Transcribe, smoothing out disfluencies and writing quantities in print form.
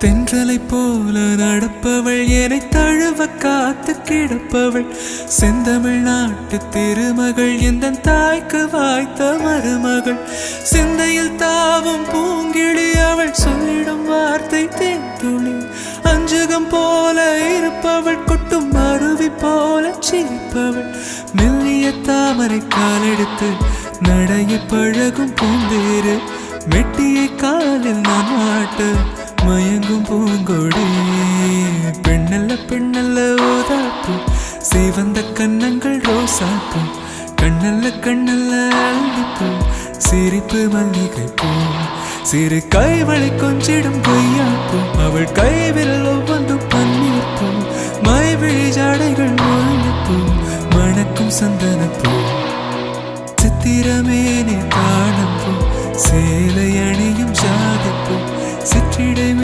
தென்றலை போல நடப்பவள் என்னை தழுவ காத்து கிடப்பவள் செந்தமிழ் நாட்டு திருமகள் எந்த தாய்க்கு வாய்த்த மருமகள் சிந்தையில் தாவும் பூங்கிழி அவள் சொல்லிடும் வார்த்தை தேன்துளி அஞ்சுகம் போல இருப்பவள் கொட்டும் அருவி போல சிரிப்பவள் மெல்லிய தாமரை காலெடுத்து நடைய பழகும் பூந்தேறு மெட்டியை காலில் நான் மாட்டு மயங்கும் பூங்கொடி பெண்ணல்ல பெண்ணல்ல ஓதாப்பு சிவந்த கண்ணங்கள் ரோசாப்பு கண்ணல்ல கண்ணல்ல அள்ளிப்பூ சிரிப்பு மல்லிகை பூ சிறு கைவளை கொஞ்சிடும் கொய்யாப்பூ அவள் கைவிரல் ஒவ்வொன்றும் பன்னீர் பூ மைவிழி ஜாடைகள் முல்லைப்பூ மணக்கும் சந்தனப்பூ சித்திரமேனே காணப்பூ சேலை அணியும் ஜாதிப்பூ சிற்றிடை